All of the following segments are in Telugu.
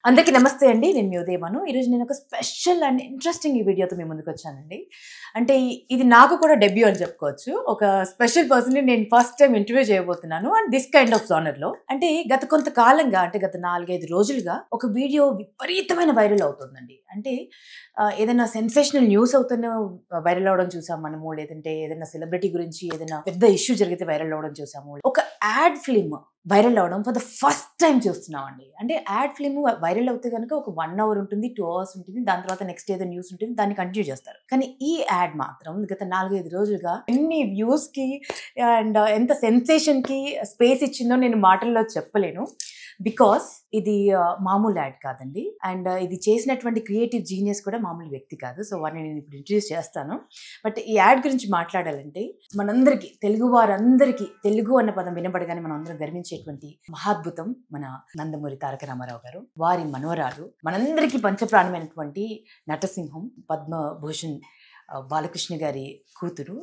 అందరికీ నమస్తే అండి. నేను మీ ఉదయమను. ఈరోజు నేను ఒక స్పెషల్ అండ్ ఇంట్రెస్టింగ్ ఈ వీడియోతో మీ ముందుకు వచ్చానండి. అంటే ఇది నాకు కూడా డెబ్యూ అని చెప్పుకోవచ్చు. ఒక స్పెషల్ పర్సన్‌ని నేను ఫస్ట్ టైం ఇంటర్వ్యూ చేయబోతున్నాను అండ్ దిస్ కైండ్ ఆఫ్ జానర్‌లో. అంటే గత కొంతకాలంగా అంటే గత 4, 5 రోజులుగా ఒక వీడియో విపరీతమైన వైరల్ అవుతుందండి. అంటే ఏదైనా సెన్సేషనల్ న్యూస్ అవుతున్న వైరల్ అవ్వడం చూసాం మనము. లేదంటే ఏదైనా సెలబ్రిటీ గురించి ఏదైనా పెద్ద ఇష్యూ జరిగితే వైరల్ అవ్వడం చూసాము. ఒక యాడ్ ఫిల్మ్ వైరల్ అవడం ఫర్ ద ఫస్ట్ టైం చూస్తున్నామండి. అంటే యాడ్ ఫిల్మ్ వైరల్ అవుతే కనుక ఒక 1 అవర్ ఉంటుంది, 2 అవర్స్ ఉంటుంది. దాని తర్వాత నెక్స్ట్ ఏదో న్యూస్ ఉంటుంది, దాన్ని కంటిన్యూ చేస్తారు. కానీ ఈ యాడ్ మాత్రం గత 4, 5 రోజులుగా ఎన్ని వ్యూస్ కి అండ్ ఎంత సెన్సేషన్ కి స్పేస్ ఇచ్చిందో నేను మాటల్లో చెప్పలేను. బికాస్ ఇది మామూలు యాడ్ కాదండి. అండ్ ఇది చేసినటువంటి క్రియేటివ్ జీనియస్ కూడా మామూలు వ్యక్తి కాదు. సో వారిని నేను ఇప్పుడు ఇంట్రడ్యూస్ చేస్తాను. బట్ ఈ యాడ్ గురించి మాట్లాడాలంటే మనందరికీ, తెలుగు వారందరికీ తెలుగు అన్న పదం వినబడగానే మనం అందరం గర్వించేటువంటి మహాద్భుతం మన నందమూరి తారక రామారావు గారు. వారి మనవరాలు, మనందరికీ పంచప్రాణమైనటువంటి నటసింహం పద్మభూషణ్ బాలకృష్ణ గారి కూతురు,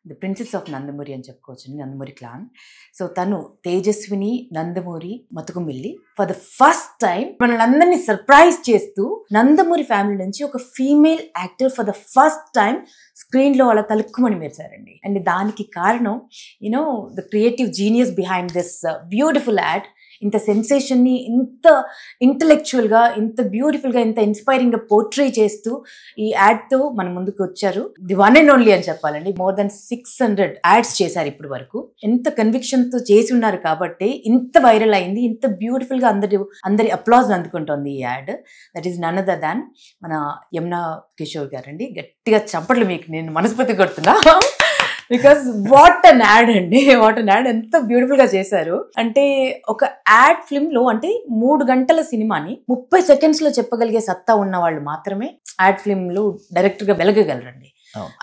ది ప్రిన్సెస్ ఆఫ్ నందమూరి అని చెప్పుకోవచ్చు, నందమూరి క్లాన్. సో తను Tejaswini Nandamuri Mathukumilli for the first time మనల్ని అందరినీ సర్ప్రైజ్ చేస్తూ నందమూరి ఫ్యామిలీ నుంచి ఒక female actor for the first time screen లో అలా తలుక్కుమని మెరిశారండి. అండ్ దానికి కారణం the creative genius behind this beautiful add. ఇంత సెన్సేషన్ ని ఇంత ఇంటలెక్చువల్ గా, ఇంత బ్యూటిఫుల్ గా, ఇంత ఇన్స్పైరింగ్ గా పోర్ట్రే చేస్తూ ఈ యాడ్ తో మన ముందుకు వచ్చారు. ది వన్ అండ్ ఓన్లీ అని చెప్పాలండి. మోర్ దెన్ 600 యాడ్స్ చేశారు ఇప్పటి వరకు. ఎంత కన్విక్షన్ తో చేసి ఉన్నారు కాబట్టి ఇంత వైరల్ అయింది, ఇంత బ్యూటిఫుల్ గా అందరి అప్లాజ్ అందుకుంటోంది ఈ ad. That is none other than మన యమునా కిషోర్ గారండి. గట్టిగా చప్పట్లు మీకు నేను మనస్ఫూర్తి కొడుతున్నా. బికాస్ వాట్ అన్ యాడ్ అండి, వాట్ అన్ యాడ్. ఎంత బ్యూటిఫుల్ గా చేశారు అంటే ఒక యాడ్ ఫిల్మ్ లో అంటే 3 గంటల సినిమాని 30 సెకండ్స్ లో చెప్పగలిగే సత్తా ఉన్న వాళ్ళు మాత్రమే యాడ్ ఫిల్మ్ లో డైరెక్టర్ గా వెలగగలరండి.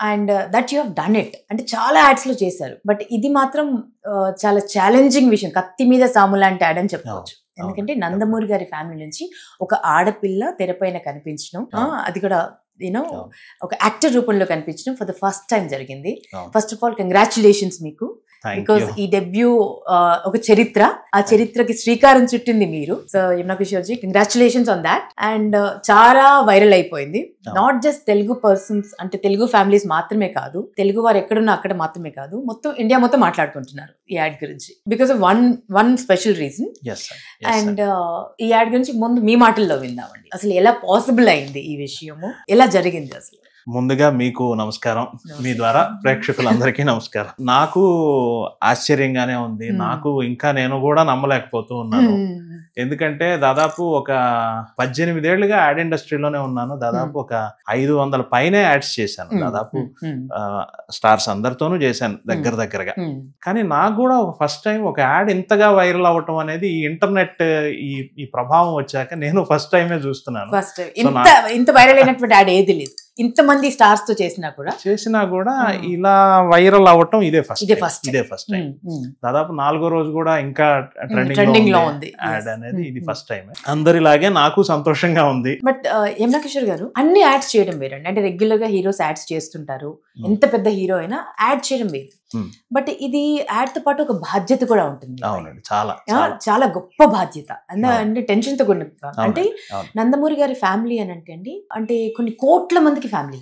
And that you have done it. అంటే చాలా యాడ్స్ లో చేశారు, బట్ ఇది మాత్రం చాలా ఛాలెంజింగ్ విషయం. కత్తి మీద సాము లాంటి యాడ్ అని చెప్పుకోవచ్చు. ఎందుకంటే నందమూరి గారి ఫ్యామిలీ నుంచి ఒక ఆడపిల్ల తెరపైన కనిపించడం, అది కూడా ఒక యాక్టర్ రూపంలో కనిపించడం ఫర్ ద ఫస్ట్ టైం జరిగింది. ఫస్ట్ ఆఫ్ ఆల్ కంగ్రాచులేషన్స్ మీకు. బికాస్ ఈ డెబ్యూ ఒక చరిత్ర, ఆ చరిత్రకి శ్రీకారం చుట్టింది మీరు. So Yamuna Kishore ji, congratulations on that. And చాలా వైరల్ అయిపోయింది. నాట్ జస్ట్ తెలుగు పర్సన్స్, అంటే తెలుగు ఫ్యామిలీస్ మాత్రమే కాదు, తెలుగు వారు ఎక్కడున్నా అక్కడ మాత్రమే కాదు, మొత్తం ఇండియా మొత్తం మాట్లాడుకుంటున్నారు ఈ యాడ్ గురించి. Because of one special reason. And ఈ యాడ్ గురించి ముందు మీ మాటల్లో విందామండి. అసలు ఎలా పాసిబుల్ అయింది ఈ విషయము, ఎలా జరిగింది అసలు? ముందుగా మీకు నమస్కారం, మీ ద్వారా ప్రేక్షకులందరికీ నమస్కారం. నాకు ఆశ్చర్యంగానే ఉంది. నాకు ఇంకా నేను కూడా నమ్మలేకపోతూ ఉన్నాను. ఎందుకంటే దాదాపు ఒక 18 ఏళ్లుగా యాడ్ ఇండస్ట్రీలోనే ఉన్నాను. దాదాపు ఒక 500 పైనే యాడ్స్ చేశాను. దాదాపు స్టార్స్ అందరితోనూ చేశాను దగ్గరగా. కానీ నాకు కూడా ఫస్ట్ టైం ఒక యాడ్ ఇంతగా వైరల్ అవ్వటం అనేది ఈ ఇంటర్నెట్ ఈ ప్రభావం వచ్చాక నేను ఫస్ట్ టైమే చూస్తున్నాను. ఇంత వైరల్ అయినటువంటి యాడ్ ఏది లేదు. ఇంతమంది స్టార్స్ తో చేసినా కూడా ఇలా వైరల్ అవ్వటం ఇదే ఫస్ట్ టైం. దాదాపు 4వ రోజు కూడా ఇంకా ట్రెండింగ్ లో ఉంది యాడ్ అనేది. ఇది ఫస్ట్ టైం. అందరిలాగే నాకు సంతోషంగా ఉంది. బట్ యమునా కిషోర్ గారు, అన్ని యాడ్స్ చేయడం వేరండి. అంటే రెగ్యులర్ గా హీరోస్ యాడ్స్ చేస్తుంటారు, ఎంత పెద్ద హీరో అయినా యాడ్ చేయడం వేరు. బట్ ఇది యాడ్ తో పాటు ఒక బాధ్యత కూడా ఉంటుంది. అవునండి, చాలా చాలా గొప్ప బాధ్యత. అంటే టెన్షన్ తో కూడిన. అంటే నందమూరి గారి ఫ్యామిలీ అని అంటే కొన్ని కోట్ల మందికి ఫ్యామిలీ,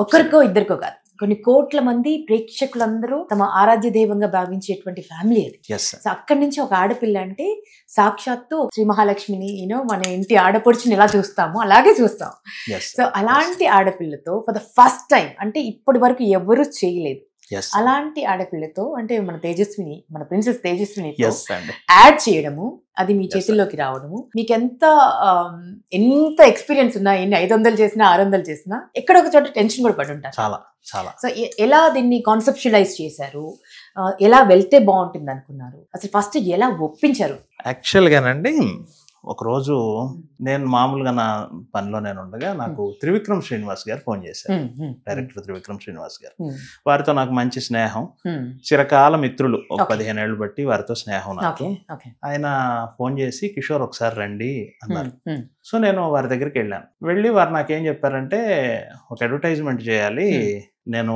ఒక్కరికో ఇద్దరికో కాదు, కొన్ని కోట్ల మంది ప్రేక్షకులందరూ తమ ఆరాధ్య దైవంగా భావించేటువంటి ఫ్యామిలీ అది. సో అక్కడి నుంచి ఒక ఆడపిల్ల అంటే సాక్షాత్తు శ్రీ మహాలక్ష్మిని మన ఇంటి ఆడపడుచుని ఎలా చూస్తామో అలాగే చూస్తాం. సో అలాంటి ఆడపిల్లతో ఫర్ ద ఫస్ట్ టైం, అంటే ఇప్పటి వరకు ఎవరు చేయలేదు అలాంటి ఆడపిల్లతో, అంటే మన తేజస్విని, మన ప్రిన్సెస్ తేజస్విని యాడ్ చేయడము, అది మీ చేతుల్లోకి రావడము, మీకు ఎంత ఎక్స్పీరియన్స్ ఉన్నా, ఎన్ని 500 చేసినా 600 చేసినా ఎక్కడ ఒక చోట టెన్షన్ కూడా పడి ఉంటారు. చాలా. సో ఎలా దీన్ని కాన్సెప్చువలైజ్ చేశారు, ఎలా వెళ్తే బాగుంటుంది అనుకున్నారు, అసలు ఫస్ట్ ఎలా ఒప్పించారు? యాక్చువల్ గానండి, ఒకరోజు నేను మామూలుగా నా పనిలో నేను ఉండగా నాకు త్రివిక్రమ్ శ్రీనివాస్ గారు ఫోన్ చేశారు. డైరెక్టర్ త్రివిక్రమ్ శ్రీనివాస్ గారు. వారితో నాకు మంచి స్నేహం, చిరకాల మిత్రులు, ఒక 15 ఏళ్ళు బట్టి వారితో స్నేహం నాకు. ఆయన ఫోన్ చేసి కిషోర్ ఒకసారి రండి అన్నారు. సో నేను వారి దగ్గరికి వెళ్ళి వారు నాకేం చెప్పారంటే, ఒక అడ్వర్టైజ్మెంట్ చేయాలి, నేను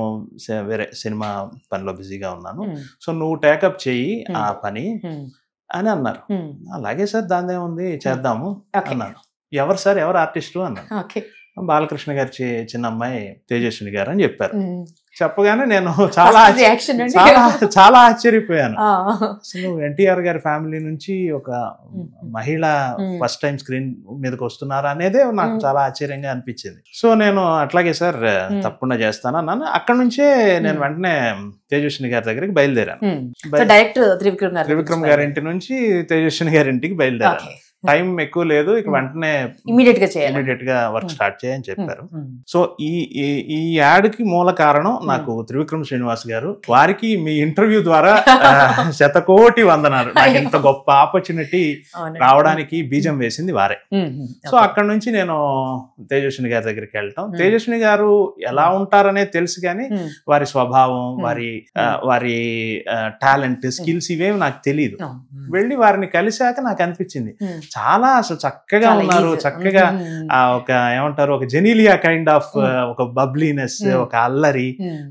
వేరే సినిమా పనిలో బిజీగా ఉన్నాను, సో నువ్వు టేకప్ చెయ్యి ఆ పని అని అన్నారు. అలాగే సార్ దాని ఏముంది చేద్దాము అన్నాను. ఎవరు సార్, ఎవరు ఆర్టిస్టు అన్నాను. బాలకృష్ణ గారి చిన్న అమ్మాయి తేజస్విని గారు అని చెప్పారు. చెప్పగానే నేను చాలా ఆశ్చర్యపోయాను. అసలు ఎన్టీఆర్ గారి ఫ్యామిలీ నుంచి ఒక మహిళ ఫస్ట్ టైం స్క్రీన్ మీదకి వస్తున్నారా అనేదే నాకు చాలా ఆశ్చర్యంగా అనిపించింది. సో నేను అట్లాగే సార్ తప్పకుండా చేస్తాను అన్నాను. అక్కడ నుంచే నేను వెంటనే తేజస్విని గారి దగ్గరికి బయలుదేరాను. డైరెక్టర్ త్రివిక్రమ్ గారి ఇంటి నుంచి తేజస్విని గారి ఇంటికి బయలుదేరాను. టైం ఎక్కువ లేదు, ఇక వెంటనే ఇమీడియట్ గా వర్క్ స్టార్ట్ చేయని చెప్పారు. సో ఈ యాడ్ కి మూల కారణం నాకు త్రివిక్రమ్ శ్రీనివాస్ గారు. వారికి మీ ఇంటర్వ్యూ ద్వారా 100,000,000 వందనాలు. నాకు ఇంత గొప్ప ఆపర్చునిటీ రావడానికి బీజం వేసింది వారే. సో అక్కడ నుంచి నేను తేజస్విని గారి దగ్గరికి వెళ్ళటం. తేజస్విని గారు ఎలా ఉంటారనేది తెలుసు కానీ వారి స్వభావం, వారి టాలెంట్, స్కిల్స్ ఇవేమి నాకు తెలియదు. వెళ్ళి వారిని కలిశాక నాకు అనిపించింది చాలా అసలు చక్కగా ఉన్నారు. చక్కగా ఒక ఏమంటారు, ఒక జెనీలియా కైండ్ ఆఫ్ ఒక బబ్లీనెస్, ఒక అల్లరి,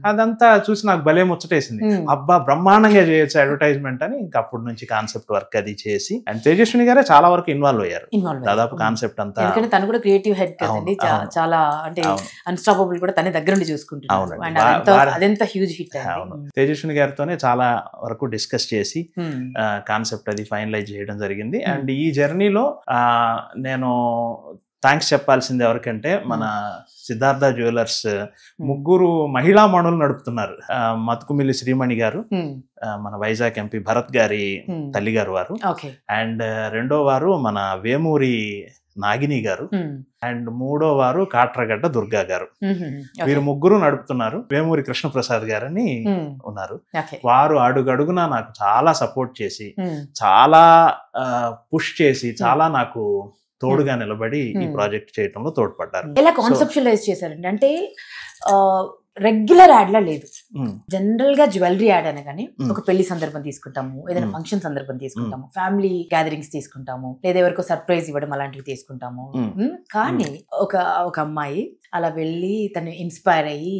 అదంతా చూసి నాకు భలే ముచ్చటేసింది. అబ్బా బ్రహ్మాండంగా చేయొచ్చు అడ్వర్టైజ్మెంట్ అని. ఇంకా అప్పటి నుంచి కాన్సెప్ట్ వర్క్ అది చేసి, అండ్ తేజస్విని గారే చాలా వరకు ఇన్వాల్వ్ అయ్యారు. దాదాపు కాన్సెప్ట్ అంతా, తను కూడా క్రియేటివ్ హెడ్ కదండి. చాలా అంటే అన్స్టాపబుల్ కూడా తన దగ్గర నుండి చూసుకుంటున్నారు. తేజస్విని గారితోనే చాలా వరకు డిస్కస్ చేసి కాన్సెప్ట్ అది ఫైనలైజ్ చేయడం జరిగింది. అండ్ ఈ జర్నీలో నేను థ్యాంక్స్ చెప్పాల్సింది ఎవరికంటే, మన సిద్ధార్థ జ్యువెలర్స్ ముగ్గురు మహిళా మణులు నడుపుతున్నారు. మతుకుమిల్లి శ్రీమణి గారు, మన వైజాగ్ ఎంపీ భరత్ గారి తల్లి గారు వారు, అండ్ రెండో వారు మన వేమూరి నాగిని గారు, అండ్ మూడో వారు కాట్రగడ్డ దుర్గా గారు. వీరు ముగ్గురు నడుపుతున్నారు. వేమూరి కృష్ణప్రసాద్ గారని ఉన్నారు. వారు అడుగడుగునా నాకు చాలా సపోర్ట్ చేసి, చాలా పుష్ చేసి, చాలా నాకు తోడుగా నిలబడి ఈ ప్రాజెక్ట్ చేయడంలో తోడ్పడ్డారు. ఎలా కాన్సెప్షువలైజ్ చేశారండి? అంటే రెగ్యులర్ యాడ్ లా లేదు. జనరల్ గా జ్యువెలరీ యాడ్ అనగానే ఒక పెళ్లి సందర్భం తీసుకుంటాము, ఏదైనా ఫంక్షన్ సందర్భం తీసుకుంటాము, ఫ్యామిలీ గ్యాదరింగ్స్ తీసుకుంటాము, లేదా ఎవరికో సర్ప్రైజ్ ఇవ్వడం అలాంటివి తీసుకుంటాము. కానీ ఒక అమ్మాయి అలా వెళ్ళి తను ఇన్స్పైర్ అయ్యి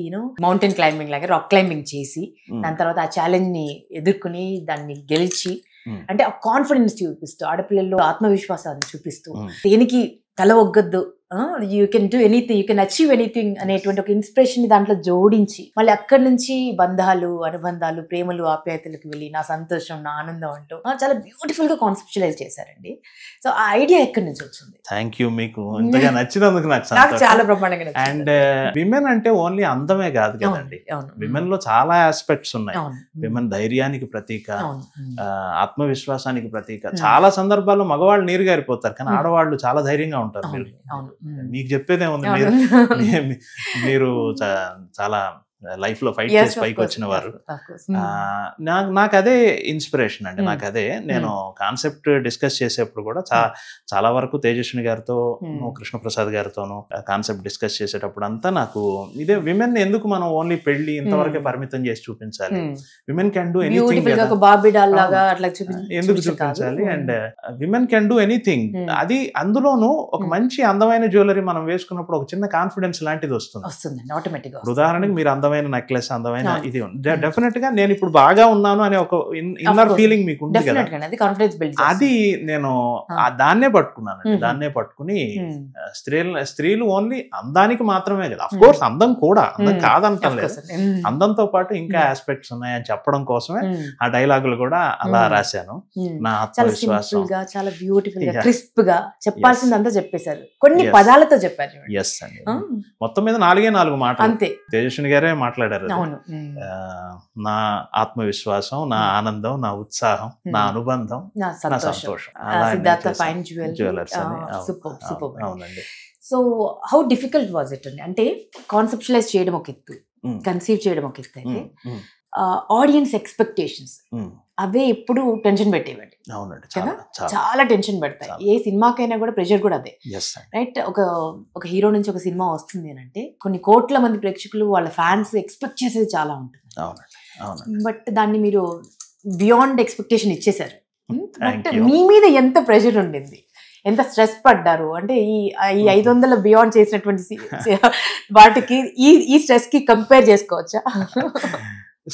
మౌంటైన్ క్లైంబింగ్ లాగా రాక్ క్లైంబింగ్ చేసి, దాని తర్వాత ఆ ఛాలెంజ్ ని ఎదుర్కొని దాన్ని గెలిచి, అంటే ఆ కాన్ఫిడెన్స్ చూపిస్తూ, ఆడపిల్లల్లో ఆత్మవిశ్వాసాన్ని చూపిస్తూ, దేనికి తల ఒగ్గద్దు, you can do anything, you can achieve anything అనేటువంటి ఒక ఇన్స్పిరేషన్ ని దాంట్లో జోడించి, మళ్ళీ అక్కడి నుంచి బంధాలు, అనుబంధాలు, ప్రేమలు, ఆప్యాయతలకు వెళ్ళి నా సంతోషం, నా ఆనందం అంటూ చాలా బ్యూటిఫుల్ గా కాన్సెప్చువలైజ్ చేశారండి. సో ఆ ఐడియా ఎక్కడి నుంచి వచ్చింది? థ్యాంక్ యూ, మీకు ఇంతగా నచ్చినందుకు నాకు చాలా బ్రహ్మాండంగా. అండ్ విమెన్ అంటే ఓన్లీ అందమే కాదు కదండి, విమెన్ లో చాలా ఆస్పెక్ట్స్ ఉన్నాయి. విమెన్ ధైర్యానికి ప్రతీక, ఆత్మవిశ్వాసానికి ప్రతీక. చాలా సందర్భాల్లో మగవాళ్ళు నీరు గారిపోతారు, కానీ ఆడవాళ్ళు చాలా ధైర్యంగా ఉంటారు. మీకు చెప్పేదేముంది, మీరు చాలా లైఫ్ లో ఫైట్ చేసి పైకి వచ్చిన వారు. నాకు అదే ఇన్స్పిరేషన్ అండి. నాకు అదే, నేను కాన్సెప్ట్ డిస్కస్ చేసేప్పుడు కూడా చాలా వరకు తేజస్విని గారితో, కృష్ణప్రసాద్ గారితోనూ కాన్సెప్ట్ డిస్కస్ చేసేటప్పుడు అంతా నాకు ఇదే, విమెన్ ఎందుకు మనం ఓన్లీ పెళ్లి ఇంతవరకే పరిమితం చేసి చూపించాలి, విమెన్ కెన్ డూ ఎనీథింగ్, ఎందుకు చూపించాలి, and women can do anything. అది అందులోనూ ఒక మంచి అందమైన జ్యువెలరీ మనం వేసుకున్నప్పుడు ఒక చిన్న కాన్ఫిడెన్స్ లాంటిది వస్తుంది ఆటోమేటిక్. ఉదాహరణకి మీరు అందమైన నెక్లెస్, అందమైన ఇది డెఫినెట్ గా నేను ఇప్పుడు బాగా ఉన్నాను అనే ఒక ఇన్నర్ ఫీలింగ్ మీకు ఉంది కదా, అది నేను దాన్నే పట్టుకుని స్త్రీలు ఓన్లీ అందానికి మాత్రమే కదా, అఫ్ కోర్స్ అందం కూడా, అందం కాదంటాం లేదు, అందంతో పాటు ఇంకా ఆస్పెక్ట్స్ ఉన్నాయని చెప్పడం కోసమే ఆ డైలాగులు కూడా అలా రాశాను. నా ఆత్మవిశ్వాసం చాలా బ్యూటిఫుల్ గా, క్రిస్ప్ గా చెప్పాల్సిందంతా చెప్పేశారు, కొన్ని పదాలతో చెప్పారు. ఎస్ అండి, మొత్తం మీద 4 మాటలు అంతే తేజస్విని గారే మాట్లాడారు. నా ఆత్మవిశ్వాసం, నా ఆనందం, నా ఉత్సాహం, నా అనుబంధం, నా సంతోషం. జ్యువెలర్స్ అని. అవునండి. So how difficult was it అండి? అంటే కాన్సెప్చువలైజ్ చేయడం ఒక ఎత్తు, కన్సీవ్ చేయడం ఒక ఎత్తు అయితే ఆడియన్స్ ఎక్స్పెక్టేషన్స్ అవే ఎప్పుడు టెన్షన్ పెట్టేవండి. అవునండి, చాలా టెన్షన్ పెడతాయి. ఏ సినిమాకైనా కూడా ప్రెషర్ కూడా అదే, రైట్? ఒక హీరో నుంచి ఒక సినిమా వస్తుంది అని అంటే కొన్ని కోట్ల మంది ప్రేక్షకులు, వాళ్ళ ఫ్యాన్స్ ఎక్స్పెక్ట్ చేసేది చాలా ఉంటుంది. బట్ దాన్ని మీరు బియాండ్ ఎక్స్పెక్టేషన్ ఇచ్చేసారు. బట్ మీ మీద ఎంత ప్రెషర్ ఉండింది, ఎంత స్ట్రెస్ పడ్డారు? అంటే ఈ 500 బియాండ్ చేసినటువంటి వాటికి ఈ స్ట్రెస్ కి కంపేర్ చేసుకోవచ్చా?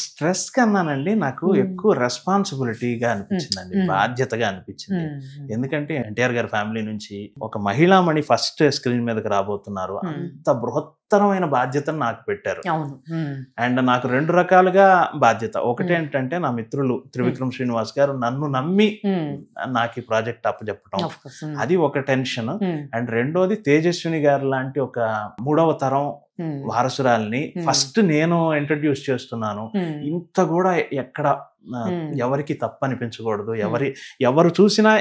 స్ట్రెస్ కన్నానండి నాకు ఎక్కువ రెస్పాన్సిబిలిటీగా అనిపించిందండి, బాధ్యతగా అనిపించింది. ఎందుకంటే ఎన్టీఆర్ గారి ఫ్యామిలీ నుంచి ఒక మహిళామణి ఫస్ట్ స్క్రీన్ మీదకి రాబోతున్నారు, అంత బృహత్తరమైన బాధ్యతను నాకు పెట్టారు. అండ్ నాకు 2 రకాలుగా బాధ్యత. ఒకటి ఏంటంటే నా మిత్రులు త్రివిక్రమ్ శ్రీనివాస్ గారు నన్ను నమ్మి నాకు ఈ ప్రాజెక్ట్ అప్పచెప్పటం, అది ఒక టెన్షన్. అండ్ రెండోది తేజస్విని గారు లాంటి ఒక 3వ తరం వారసురాల్ని ఫస్ట్ నేను ఇంట్రడ్యూస్ చేస్తున్నాను. ఇంత కూడా ఎక్కడ ఎవరికి తప్పు అనిపించకూడదు, ఎవరు చూసినా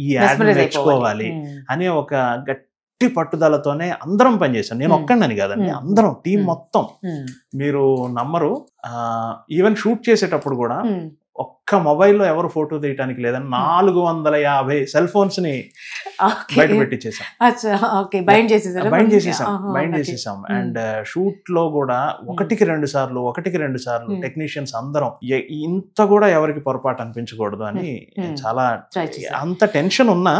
ఈ యాడ్ నేర్చుకోవాలి అనే ఒక గట్టి పట్టుదలతోనే అందరం పనిచేశాం. నేను ఒక్కడని కాదండి, అందరం టీం మొత్తం. మీరు నమ్మరు, ఈవెన్ షూట్ చేసేటప్పుడు కూడా ఒక్క మొబైల్లో ఎవరు ఫోటో తీయటానికి లేదని 450 సెల్ ఫోన్స్ ని బయట పెట్టించేసాం. బైండ్ చేసేసాం. అండ్ షూట్ లో కూడా 1కి 2 సార్లు టెక్నీషియన్స్ అందరం ఇంత కూడా ఎవరికి పొరపాటు అనిపించకూడదు అని చాలా అంత టెన్షన్ ఉన్నా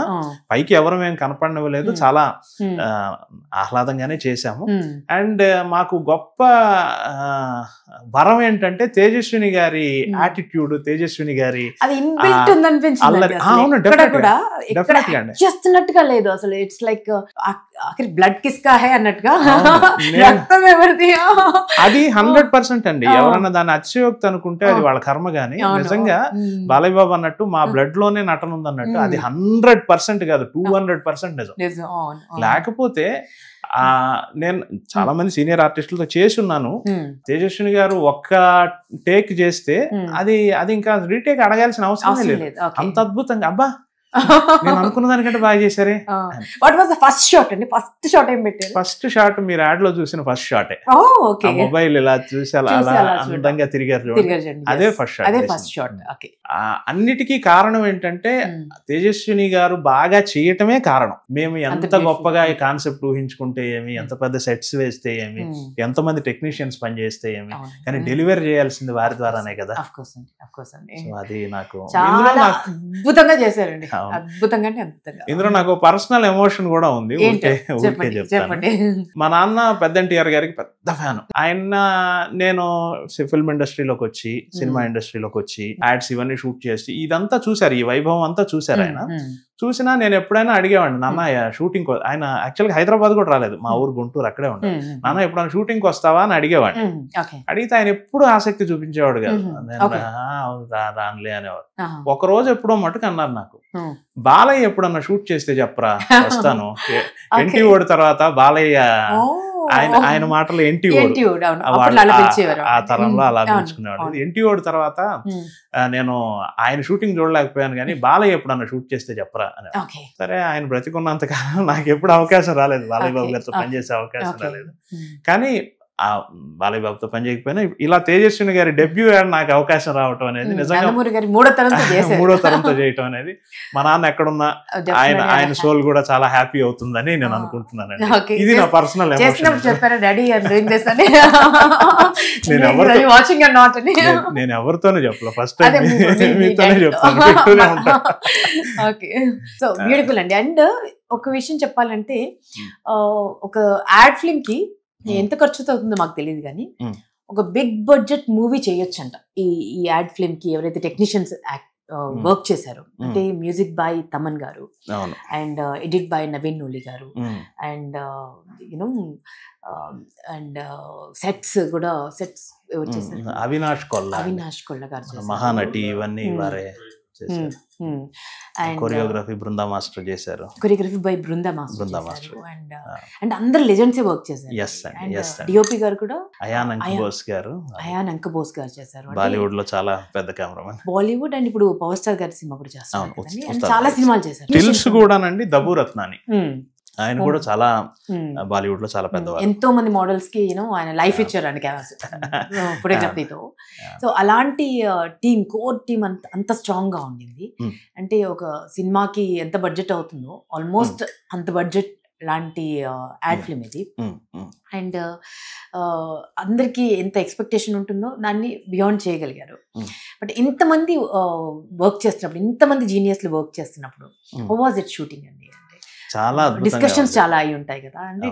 పైకి ఎవరు మేము కనపడనివ్వలేదు, చాలా ఆహ్లాదంగానే చేశాము. అండ్ మాకు గొప్ప వరం ఏంటంటే తేజస్విని గారి యాటిట్యూడ్, తేజస్విని గారి చేస్తున్నట్టుగా లేదు అసలు. ఇట్స్ లైక్ బ్లడ్ కిస్కా హై అన్నట్టుగా రక్తం ఎవరిది అది 100% అండి. ఎవరన్నా దాన్ని అతిశయోక్తి అనుకుంటే అది వాళ్ళ కర్మ. గాని నిజంగా బాలయ్య బాబు అన్నట్టు మా బ్లడ్ లోనే నటన ఉంది అన్నట్టు అది 100% కాదు, 200% నిజం. లేకపోతే నేను చాలా మంది సీనియర్ ఆర్టిస్టులతో చేసి ఉన్నాను. తేజస్విని గారు ఒక్క టేక్ చేస్తే అది ఇంకా రీటేక్ అడగాల్సిన అవసరం లేదు, అంత అద్భుతంగా. అబ్బా నేను అనుకున్న దానికంటే బాగా చేశారే. What was the first shot అండి? ఫస్ట్ షాట్ ఏం పెట్టారు? ఫస్ట్ షాట్ మీరు యాడ్ లో చూసిన ఫస్ట్ షాటే. మొబైల్ ఇలా చూసి అలా అందంగా తిరిగారు, అదే ఫస్ట్ షాట్. అన్నిటికీ కారణం ఏంటంటే తేజస్విని గారు బాగా చేయటమే కారణం. మేము ఎంత గొప్పగా ఈ కాన్సెప్ట్ ఊహించుకుంటే ఏమి, ఎంత పెద్ద సెట్స్ వేస్తే ఏమి, ఎంతమంది టెక్నీషియన్స్ పనిచేస్తే ఏమి, కానీ డెలివరీ చేయాల్సింది వారి ద్వారానే కదా. అది నాకు అద్భుతంగా చేశారండి, అద్భుతంగా. ఇందులో నాకు పర్సనల్ ఎమోషన్ కూడా ఉంది, చెప్పండి. మా నాన్న పెద్ద ఎన్టీఆర్ గారికి పెద్ద ఫ్యాన్. ఆయన నేను ఫిల్మ్ ఇండస్ట్రీలోకి వచ్చి, సినిమా ఇండస్ట్రీలోకి వచ్చి, యాడ్స్ ఇవన్నీ షూట్ చేసి ఇదంతా చూసారు, ఈ వైభవం అంతా చూసారు. ఆయన చూసినా నేను ఎప్పుడైనా అడిగేవాడిని, నాన్న షూటింగ్, ఆయన యాక్చువల్గా హైదరాబాద్ కూడా రాలేదు, మా ఊరు గుంటూరు అక్కడే ఉండేది. నాన్న ఎప్పుడైనా షూటింగ్ వస్తావా అని అడిగేవాడిని. అడిగితే ఆయన ఎప్పుడు ఆసక్తి చూపించేవాడు కాదు, రానులే అనేవాడు. ఒక రోజు ఎప్పుడో మటుకు అన్నారు నాకు, బాలయ్య ఎప్పుడన్నా షూట్ చేస్తే చెప్పరా వస్తాను. ఎన్టీ ఓడి తర్వాత బాలయ్య, ఆయన మాటలు ఎన్టీ ఓడు ఆ తరంలో అలా పిలుచుకునేవాడు. ఎన్టీ ఓడి తర్వాత నేను ఆయన షూటింగ్ చూడలేకపోయాను కానీ బాలయ్య ఎప్పుడన్నా షూట్ చేస్తే చెప్పరా అని. సరే, ఆయన బ్రతికున్నంత కాలం నాకు ఎప్పుడు అవకాశం రాలేదు, బాలయ్య బాబు గారితో పనిచేసే అవకాశం రాలేదు. కానీ ఆ బాలయ్య బాబుతో పని చేయకపోయినా ఇలా తేజస్విని గారి డెబ్యూ యాడ్ నాకు అవకాశం రావటం అనేది నిజంగా 3వ తరంతో చేయటం అనేది మా నాన్న ఎక్కడున్నా ఆయన సోల్ కూడా చాలా హ్యాపీ అవుతుందని నేను అనుకుంటున్నాను. ఇది నా పర్సనల్ ఎమోషన్. నేను ఎవరితోనే చెప్పలే, ఫస్ట్ టైం మీతోనే చెప్తాను. సో బ్యూటిఫుల్ అండి. అండ్ ఒక విషయం చెప్పాలంటే, ఒక యాడ్ ఫిల్మ్ కి ఎంత ఖర్చు అవుతుందో మాకు తెలియదు కానీ ఒక బిగ్ బడ్జెట్ మూవీ చేయొచ్చంట ఈ యాడ్ ఫిల్మ్ కి. ఎవరైతే టెక్నీషియన్స్ వర్క్ చేశారు అంటే మ్యూజిక్ బై తమన్ గారు, and edit by Naveen Nooli గారు, అండ్ యునో అండ్ సెట్స్ కూడా వచ్చేసారు అవినాష్ కొల్ల గారు, మహానటి, ఇవన్నీ వారే చేశారు. కొరియోగ్రఫీ బృందా మాస్టర్ చేశారు, choreography by Brinda master. And అందరు లెజెండ్స్ వర్క్ చేశారు. డిఓపి గారు కూడా అయాన్ అంకబోస్ గారు చేశారు. బాలీవుడ్ లో చాలా పెద్ద కెమెరామెన్, బాలీవుడ్. అండ్ ఇప్పుడు పవర్ స్టార్ గారి సినిమా కూడా చేస్తారు, చాలా సినిమాలు చేశారు. స్టిల్స్ కూడానండి, దబు రత్నాని ఆయన కూడా చాలా బాలీవుడ్ లో చాలా పెద్దవారు. ఎంతో మంది మోడల్స్ కి ఆయన లైఫ్ ఇచ్చారండి ఫోటోగ్రఫీతో. సో అలాంటి టీమ్, కోర్ టీమ్ అంత స్ట్రాంగ్ గా ఉండింది. అంటే ఒక సినిమాకి ఎంత బడ్జెట్ అవుతుందో ఆల్మోస్ట్ అంత బడ్జెట్ లాంటి యాడ్ ఫిల్మ్ ఇది. అండ్ అందరికి ఎంత ఎక్స్పెక్టేషన్ ఉంటుందో దాన్ని బియాండ్ చేయగలిగారు. బట్ ఇంతమంది వర్క్ చేస్తున్నప్పుడు, ఇంతమంది జీనియస్లు వర్క్ చేస్తున్నప్పుడు, హౌ వాజ్ ఇట్ షూటింగ్ అండి? చాలా డిస్కషన్స్ చాలా అయి ఉంటాయి కదా అండి.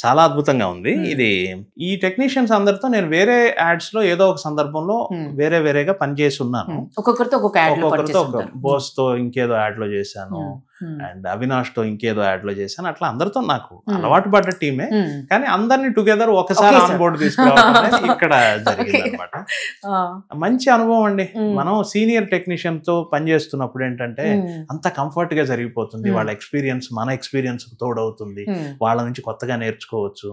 చాలా అద్భుతంగా ఉంది ఇది. ఈ టెక్నీషియన్స్ అందరితో నేను వేరే యాడ్స్ లో ఏదో ఒక సందర్భంలో వేరే వేరేగా పనిచేసి ఉన్నాను. ఒక్కొక్కరితో ఒక బోస్ తో ఇంకేదో యాడ్ లో చేశాను, అండ్ అవినాష్ తో ఇంకేదో యాడ్ లో చేశాను. అట్లా అందరితో నాకు అలవాటు పడ్డ టీమే, కానీ అందరినీ టుగెదర్ ఒకసారి ఆన్ బోర్డు తీసుకురావడం ఇక్కడ జరిగింది అనమాట. మంచి అనుభవం అండి. మనం సీనియర్ టెక్నీషియన్ తో పనిచేస్తున్నప్పుడు ఏంటంటే అంత కంఫర్ట్ గా జరిగిపోతుంది. వాళ్ళ ఎక్స్పీరియన్స్ మన ఎక్స్పీరియన్స్ తోడవుతుంది, వాళ్ళ నుంచి కొత్తగా నేర్చుకోవచ్చు.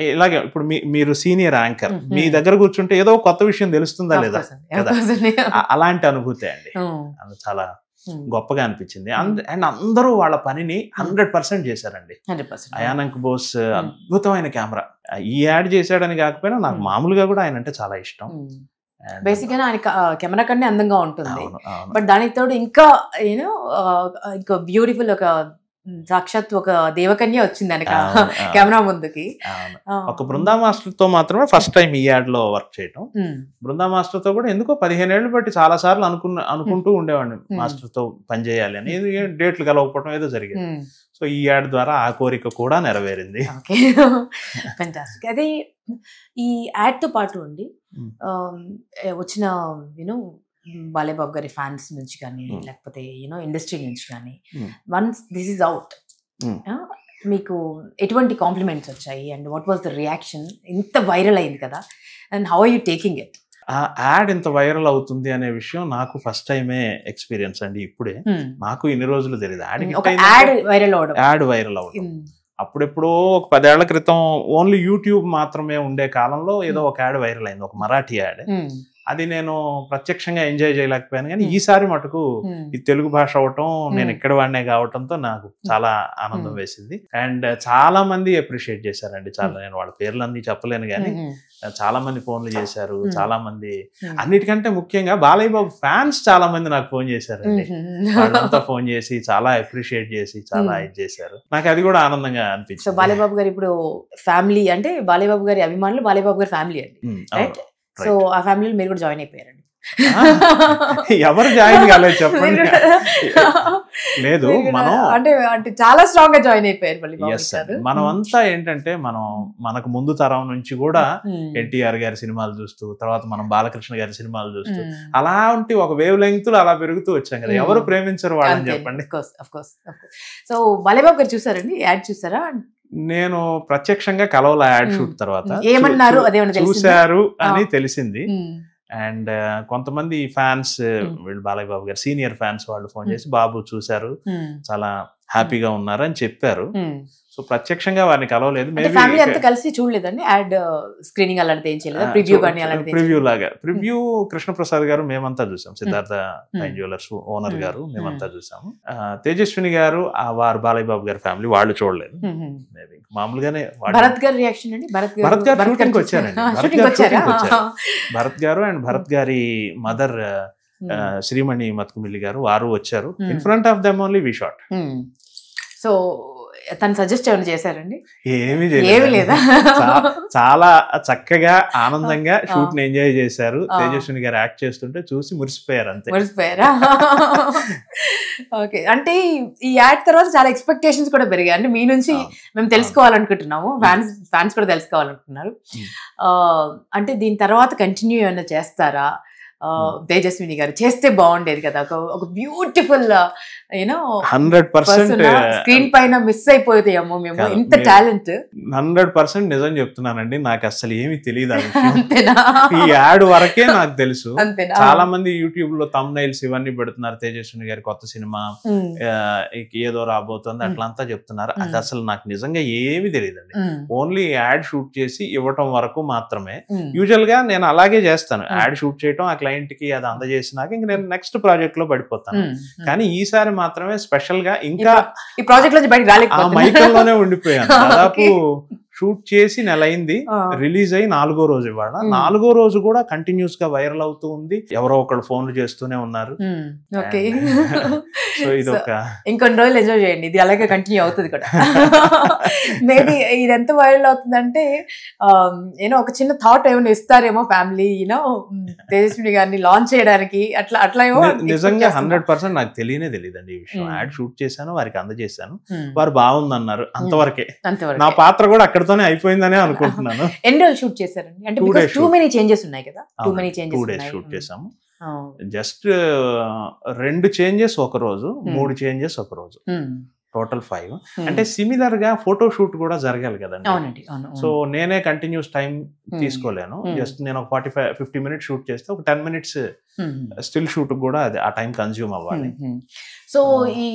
ఇలాగే ఇప్పుడు మీరు సీనియర్ యాంకర్, మీ దగ్గర కూర్చుంటే ఏదో కొత్త విషయం తెలుస్తుందా లేదా కదా, అలాంటి అనుభూతి అండి. చాలా గొప్పగా అనిపించింది. అండ్ అందరూ వాళ్ళ పనిని 100% చేశారండి. అయానంక్ బోస్ అద్భుతమైన కెమెరా. ఈ యాడ్ చేశాడని కాకపోయినా నాకు మామూలుగా కూడా ఆయన అంటే చాలా ఇష్టం. బేసిక్ గా ఆయన కెమెరా కన్నా అందంగా ఉంటుంది, బట్ దానికి తోడు ఇంకా ఇంకా బ్యూటిఫుల్ ఒక సాక్షాత్ ఒక దేవకన్య వచ్చింది ఆయన కెమెరా ముందుకి. ఒక బృందా మాస్టర్ తో మాత్రమే ఫస్ట్ టైం ఈ యాడ్ లో వర్క్ చేయటం. బృందా మాస్టర్ తో కూడా ఎందుకో 15 ఏళ్ళు బట్టి చాలా సార్లు అనుకుంటూ ఉండేవాడిని మాస్టర్ తో పనిచేయాలి అని. డేట్లు కలవకపోవడం ఏదో జరిగింది. సో ఈ యాడ్ ద్వారా ఆ కోరిక కూడా నెరవేరింది. అదే ఈ యాడ్ తో పాటు అండి వచ్చిన బాలేబాబు గారి ఫ్యాన్స్ నుంచి కానీ లేకపోతే ఇండస్ట్రీ నుంచి కానీ వన్స్ దిస్ ఈజ్ అవుట్ మీకు ఎటువంటి కాంప్లిమెంట్స్ వచ్చాయి and what was the reaction? ఇంత వైరల్ అయింది కదా, and how are you taking it? ఆ యాడ్ ఇంత వైరల్ అవుతుంది అనే విషయం నాకు ఫస్ట్ టైమే ఎక్స్పీరియన్స్ అండి. ఇప్పుడే నాకు ఇన్ని రోజులు తెలియదు యాడ్ వైరల్ అవడం. అప్పుడెప్పుడో ఒక 10 ఏళ్ల క్రితం ఓన్లీ యూట్యూబ్ మాత్రమే ఉండే కాలంలో ఏదో ఒక యాడ్ వైరల్ అయింది, ఒక మరాఠీ యాడ్. అది నేను ప్రత్యక్షంగా ఎంజాయ్ చేయలేకపోయాను, కానీ ఈసారి మటుకు ఈ తెలుగు భాష అవటం, నేను ఇక్కడ వాడినే కావటంతో నాకు చాలా ఆనందం వేసింది. అండ్ చాలా మంది అప్రిషియేట్ చేశారండి. చాలా, నేను వాళ్ళ పేర్లన్నీ చెప్పలేను కానీ చాలా మంది ఫోన్లు చేశారు. చాలా మంది, అన్నిటికంటే ముఖ్యంగా బాలయ్య బాబు ఫ్యాన్స్ చాలా మంది నాకు ఫోన్ చేశారండి. వాళ్ళంతా ఫోన్ చేసి చాలా అప్రిషియేట్ చేసి చాలా ఇది చేశారు. నాకు అది కూడా ఆనందంగా అనిపించింది. సో బాలయ్య బాబు గారు ఇప్పుడు ఫ్యామిలీ అంటే బాలయ్య బాబు గారి అభిమానులు బాలయ్య బాబు గారి ఫ్యామిలీ అండి, రైట్? సో ఆ ఫ్యామిలీలో మీరు కూడా జాయిన్ అయిపోయారండి. ఎవరు జాయిన్ కాలేదు చెప్పండి. లేదు, మనం అంటే చాలా స్ట్రాంగ్ గా జాయిన్ అయిపోయారు. మనం అంతా ఏంటంటే మనకు ముందు తరం నుంచి కూడా ఎన్టీఆర్ గారి సినిమాలు చూస్తూ, తర్వాత మనం బాలకృష్ణ గారి సినిమాలు చూస్తూ, అలాంటి ఒక వేవ్ లెంగ్త్ అలా పెరుగుతూ వచ్చాం కదా. ఎవరు ప్రేమించరు వాళ్ళని చెప్పండి. సో బాలయ్యబాబు గారు చూసారండి, యాడ్ చూసారా? నేను ప్రత్యక్షంగా కలవల యాడ్ షూట్ తర్వాత ఏమన్నారు చూశారు అని తెలిసింది. అండ్ కొంతమంది ఫ్యాన్స్, వీళ్ళు బాలయ్య బాబు గారు సీనియర్ ఫ్యాన్స్ వాళ్ళు ఫోన్ చేసి బాబు చూశారు, చాలా హ్యాపీగా ఉన్నారు అని చెప్పారు. సో ప్రత్యక్షంగా వారిని కలవలేదు. ఫ్యామిలీ అంతా కలిసి చూడలేదండి యాడ్ స్క్రీనింగ్ అలాంటిది ఏం చేయలేదు, ప్రివ్యూ లాగా. ప్రివ్యూ కృష్ణప్రసాద్ గారు మేమంతా చూసాం, సిద్ధార్థ ఫైన్ జ్యువెలర్స్ ఓనర్ గారు మేమంతా చూసాము. తేజస్విని గారు వారు బాలయ్య బాబు గారి ఫ్యామిలీ వాళ్ళు చూడలేదు. మామూలుగానే భరత్ గారి రియాక్షన్ అండి. భరత్ గారు షూటింగ్ వచ్చారండి. భరత్ గారు అండ్ భరత్ గారి మదర్ శ్రీమణి మత్కుమిల్లి గారు వారు వచ్చారు. In front of them only we shot. So తను సజెస్ట్ ఏమైనా చేశారండి? ఏమీ లేదా? చాలా చక్కగా ఆనందంగా షూట్ ని ఎంజాయ్ చేశారు. తేజస్విని గారు యాక్ట్ చేస్తుంటే చూసి మురిసిపోయారు, అంతే. మురిసిపోయారా? ఓకే. అంటే ఈ యాడ్ తర్వాత చాలా ఎక్స్పెక్టేషన్స్ కూడా పెరిగాయి. అంటే మీ నుంచి మేము తెలుసుకోవాలనుకుంటున్నాము, ఫ్యాన్స్ కూడా తెలుసుకోవాలనుకుంటున్నారు. అంటే దీని తర్వాత కంటిన్యూ ఏమైనా చేస్తారా? తేజస్విని గారు చేస్తే బాగుండేది కదా, ఒక బ్యూటిఫుల్ 100% స్క్రీన్ పైన మిస్ అయిపోతాయేమో మేము, ఇంత టాలెంట్. 100% నిజం చెప్తున్నానండి. నాకు అసలు ఏమి తెలియదు, ఈ యాడ్ వరకే నాకు తెలుసు. చాలా మంది యూట్యూబ్ లో థంబ్నైల్స్ ఇవన్నీ పెడుతున్నారు, తేజస్విని గారి కొత్త సినిమా ఏదో రాబోతుంది అట్లంతా చెప్తున్నారు. అది అసలు నాకు నిజంగా ఏమి తెలియదండి. ఓన్లీ యాడ్ షూట్ చేసి ఇవ్వటం వరకు మాత్రమే. యూజువల్ గా నేను అలాగే చేస్తాను, యాడ్ షూట్ చేయటం, ఆ క్లయింట్ కి అది అందజేసినాక ఇంక నేను నెక్స్ట్ ప్రాజెక్ట్ లో పడిపోతాను. కానీ ఈసారి మాత్రమే స్పెషల్ గా ఇంకా ఈ ప్రాజెక్ట్ లో బయటకు రాలేకపోయాను, మైకల్లోనే ఉండిపోయాను. దాదాపు షూట్ చేసి నెల అయింది, రిలీజ్ అయ్యి 4వ రోజు ఇవాళ. 4వ రోజు కూడా కంటిన్యూస్ గా వైరల్ అవుతూ ఉంది. ఎవరో ఒకళ్ళు ఫోన్లు చేస్తూనే ఉన్నారు. సో ఇది ఒక ఇంకొన్ని రోజులు ఎంజాయ్ చేయండి, ఇది అలాగే కంటిన్యూ అవుతుంది కూడా. మేబీ ఇది ఎంత వైరల్ అవుతుందంటే యూనో ఒక చిన్న థాట్ ఏమైనా ఇస్తారేమో ఫ్యామిలీ యూనో తేజస్విని గారిని లాంచ్ చేయడానికి, అట్లా ఏమో. నిజంగా 100% నాకు తెలియదండి ఈ విషయం. యాడ్ షూట్ చేశాను, వారికి అందజేశాను, వారు బాగుందన్నారు, అంతవరకే. నా పాత్ర కూడా అక్కడతోనే అయిపోయిందనే అనుకుంటున్నాను. ఎన్ని రోజులు షూట్ చేశారండి? అంటే టూ మెనీ చేంజెస్ ఉన్నాయి కదా, 2 days షూట్ చేసాము. జస్ట్ 2 చేంజెస్ ఒక రోజు, 3 చేంజెస్ ఒక రోజు, టోటల్ 5. అంటే సిమిలర్ గా ఫోటో షూట్ కూడా జరగాలి కదండి. సో నేనే కంటిన్యూస్ టైం తీసుకోలేను. జస్ట్ నేను ఒక 45-50 minutes షూట్ చేస్తే ఒక 10 minutes స్టిల్ షూట్ కూడా అది ఆ టైం కన్జ్యూమ్ అవ్వాలి. సో ఈ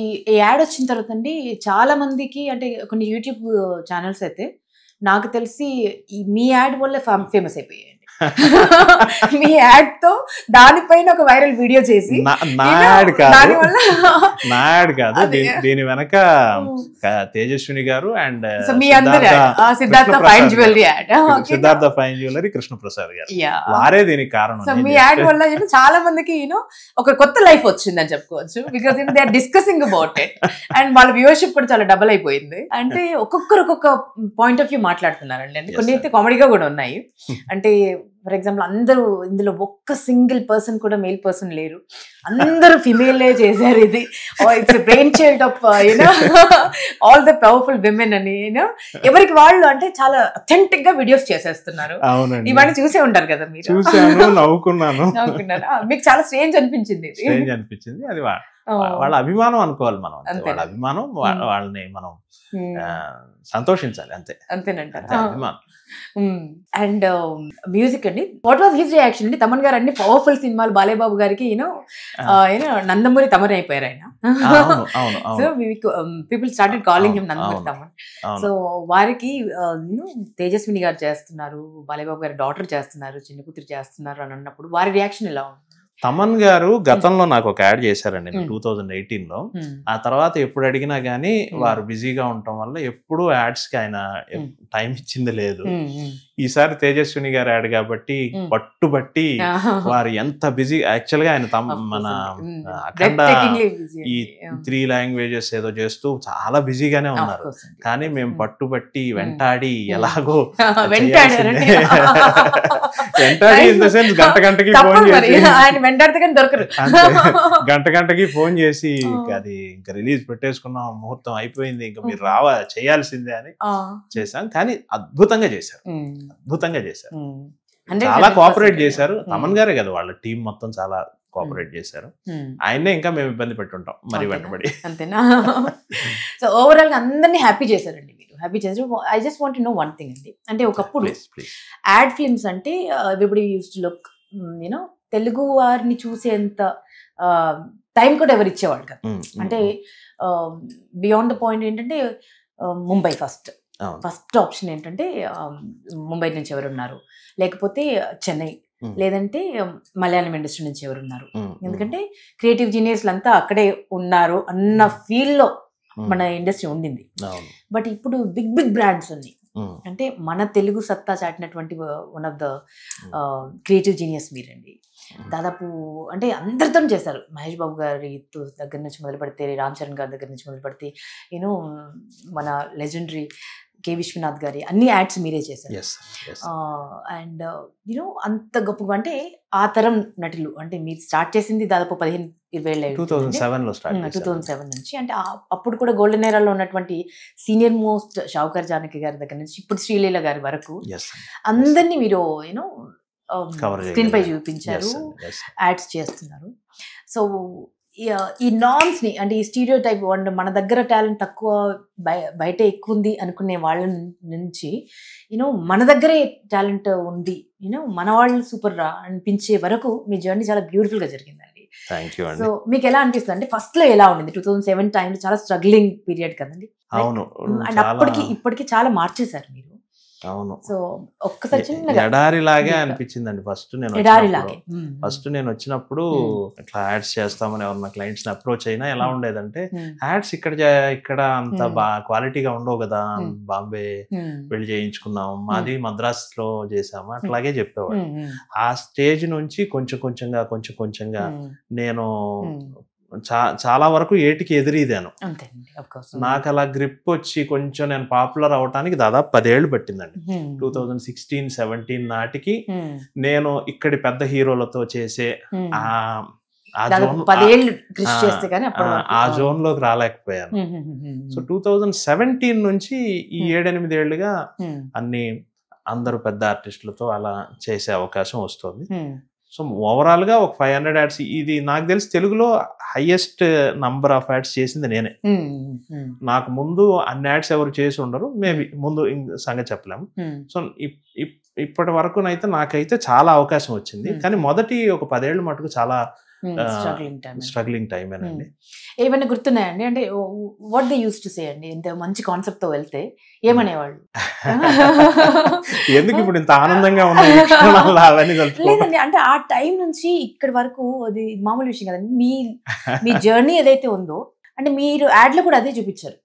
యాడ్ వచ్చిన తర్వాత అండి చాలా మందికి, అంటే కొన్ని యూట్యూబ్ ఛానల్స్ అయితే నాకు తెలిసి మీ యాడ్ వల్ల ఫేమస్ అయిపోయాయి. మీ యాడ్ తో దానిపైన ఒక వైరల్ వీడియో చేసి, నా యాడ్ కాదు, దీని వెనక తేజస్విని గారు and Siddhartha fine jewellery add, Siddhartha fine jewellery Krishnaprasad గారు, వారే దీనికి కారణం. సో మీ యాడ్ వల్ల చాలా మందికి ఒక కొత్త లైఫ్ వచ్చిందని చెప్పుకోవచ్చు. Because they are discussing about it and వాళ్ళ వ్యూవర్షిప్ కూడా చాలా డబుల్ అయిపోయింది. అంటే ఒక్కొక్కరు ఒక్కొక్క పాయింట్ ఆఫ్ వ్యూ మాట్లాడుతున్నారండి. అంటే కొన్ని అయితే కామెడీగా కూడా ఉన్నాయి. అంటే ఫర్ ఎగ్జాంపుల్ అందరూ ఇందులో ఒక్క సింగిల్ పర్సన్ కూడా మేల్ పర్సన్ లేరు, అందరూ ఫిమేలే చేశారు. ఇది it's brain child of all the powerful women అని ఎవరికి వాళ్ళు అంటే చాలా అథెంటిక్ గా వీడియోస్ చేసేస్తున్నారు. ఇవన్నీ చూసే ఉంటారు కదా మీరు. నవ్వుకున్నారు. మీకు చాలా స్ట్రేంజ్ అనిపించింది. అది వాళ్ళ అభిమానం అనుకోవాలి మనం, వాళ్ళ అభిమానం, వాళ్ళని మనం సంతోషించాలి, అంతేనంటారు అభిమానం. అండ్ మ్యూజిక్ అండి, వాట్ వాజ్ హిస్ రియాక్షన్ అండి? తమన్ గారు అన్ని పవర్ఫుల్ సినిమాలు, బాలేబాబు గారికి నందమూరి తమన్ అయిపోయారు ఆయన. So people started calling him Nandamuri Thaman. So వారికి తేజస్విని గారు చేస్తున్నారు, బాలేబాబు గారి డాటర్ చేస్తున్నారు, చిన్న కూతురు చేస్తున్నారు అని అన్నప్పుడు వారి రియాక్షన్ ఎలా ఉంది? తమన్ గారు గతంలో నాకు ఒక యాడ్ చేశారండి 2018లో. ఆ తర్వాత ఎప్పుడు అడిగినా గానీ వారు బిజీగా ఉండటం వల్ల ఎప్పుడు యాడ్స్ కి ఆయన టైం ఇచ్చింది లేదు. ఈసారి తేజస్విని గారు యాడ్ కాబట్టి పట్టుబట్టి వారు ఎంత బిజీ. యాక్చువల్ గా ఆయన మన అఖండ ఈ 3 languages ఏదో చేస్తూ చాలా బిజీగానే ఉన్నారు. కానీ మేము పట్టుబట్టి వెంటాడి ఎలాగో వెంటాడి ఇన్ ద సెన్స్ గంటకి ఫోన్ చేసి గంటకి ఫోన్ చేసి అది ఇంకా రిలీజ్ పెట్టేసుకున్నాం, ముహూర్తం అయిపోయింది, ఇంకా మీరు చేయాల్సిందే అని చేశాం. కానీ అద్భుతంగా చేశారు. చాలా కోఆపరేట్ చేశారు. తమన్ గారే కదా, వాళ్ళ టీం మొత్తం చాలా కోఆపరేట్ చేశారు. ఆయన్నే ఇంకా మేము ఇబ్బంది పెట్టుంటాం మరి వెంటబడి. అంతేనా? సో ఓవరాల్ గా అందరినీ హ్యాపీ చేశారండి మీరు, హ్యాపీ చేశారు. I just want to know one thing అండి. అంటే ఒకప్పుడు యాడ్ ఫిల్మ్స్ అంటే everybody used to look you know Telugu వారిని చూసేంత టైం కూడా ఎవరు ఇచ్చేవాళ్ళు కదా. అంటే బియాండ్ ద పాయింట్ ఏంటంటే ముంబై ఫస్ట్ ఆప్షన్ ఏంటంటే ముంబై నుంచి ఎవరున్నారు, లేకపోతే చెన్నై, లేదంటే మలయాళం ఇండస్ట్రీ నుంచి ఎవరున్నారు. ఎందుకంటే క్రియేటివ్ జీనియస్లు అంతా అక్కడే ఉన్నారు అన్న ఫీల్ లో మన ఇండస్ట్రీ ఉండింది. బట్ ఇప్పుడు బిగ్ బ్రాండ్స్ ఉన్నాయి. అంటే మన తెలుగు సత్తా చాటినటువంటి one of the creative genius మీరండి. దాదాపు అంటే అందరితో చేశారు. మహేష్ బాబు గారి దగ్గర నుంచి మొదలు పెడితే, రామ్ చరణ్ గారి దగ్గర నుంచి మొదలు పెడితే, యూనో మన లెజెండరీ కే విశ్వనాథ్ గారి అన్ని యాడ్స్ మీరే చేశారు. అండ్ యూనో అంత గొప్పగా అంటే ఆ తరం నటులు, అంటే మీరు స్టార్ట్ చేసింది దాదాపు 15-20 2007 నుంచి. అంటే అప్పుడు కూడా గోల్డెన్ ఏరాలో ఉన్నటువంటి సీనియర్ మోస్ట్ షావుకర్ జానకి గారి దగ్గర నుంచి ఇప్పుడు శ్రీలీల గారి వరకు అందరినీ మీరు యూనో స్క్రీన్ పై చూపించారు, యాడ్స్ చేస్తున్నారు. సో ఈ నార్మ్స్ ని, అంటే ఈ స్టీరియో టైప్ మన దగ్గర టాలెంట్ తక్కువ, బయట ఎక్కువ ఉంది అనుకునే వాళ్ళ నుంచి యూనో మన దగ్గరే టాలెంట్ ఉంది, యూనో మన వాళ్ళు సూపర్ రా అనిపించే వరకు మీ జర్నీ చాలా బ్యూటిఫుల్ గా జరిగిందండి. సో మీకు ఎలా అనిపిస్తుంది? అంటే ఫస్ట్ లో ఎలా ఉండింది? 2007 టైంలో చాలా స్ట్రగ్లింగ్ పీరియడ్ కదండి. అవును. అండ్ అప్పటికి ఇప్పటికి చాలా మార్చేశారు మీరు. అవును. సో ఒక్కసారి ఎడారిలాగే అనిపించిందండి ఫస్ట్ నేను వచ్చినప్పుడు. ఇట్లా యాడ్స్ చేస్తామని ఎవరన్నా క్లయింట్స్ ని అప్రోచ్ అయినా ఎలా ఉండేదంటే, యాడ్స్ ఇక్కడ అంత క్వాలిటీగా ఉండవు కదా, బాంబే వెళ్ళి చేయించుకున్నాం, మాది మద్రాస్ లో చేసాము, అట్లాగే చెప్పేవాడు. ఆ స్టేజ్ నుంచి కొంచెం కొంచెంగా నేను చాలా వరకు ఏటికి ఎదిరిదాను. అంతేనండి, ఆఫ్ కోర్స్. నాకు అలా గ్రిప్ వచ్చి కొంచెం నేను పాపులర్ అవటానికి దాదాపు 10 ఏళ్ళు పట్టిందండి. 2016-17 నాటికి నేను ఇక్కడి పెద్ద హీరోలతో చేసే ఆ జోన్ లోకి రాలేకపోయాను. సో 2017 నుంచి ఈ 7-8 ఏళ్లుగా అందరూ పెద్ద ఆర్టిస్టులతో అలా చేసే అవకాశం వస్తుంది. సో ఓవరాల్ గా ఒక 500 యాడ్స్, ఇది నాకు తెలిసి తెలుగులో హైయెస్ట్ నంబర్ ఆఫ్ యాడ్స్ చేసింది నేనే. నాకు ముందు అన్ని యాడ్స్ ఎవరు చేసి ఉండరు, మేబీ ముందు సంగతి చెప్పలేము. సో ఇప్పటి వరకు నాకైతే చాలా అవకాశం వచ్చింది. కానీ మొదటి ఒక 10 ఏళ్ళు మటుకు చాలా స్ట్రగ్లింగ్ టైం అండి. ఏమైనా గుర్తున్నాయండి? అంటే what they use to say అండి, ఇంత మంచి కాన్సెప్ట్ తో వెళ్తే ఏమనేవాళ్ళు? ఎందుకు ఇప్పుడు ఇంత ఆనందంగా ఉన్నాయి లేదండి, అంటే ఆ టైం నుంచి ఇక్కడి వరకు అది మామూలు విషయం కదండి. మీ జర్నీ ఏదైతే ఉందో, అంటే మీరు యాడ్ లో కూడా అదే చూపించారు.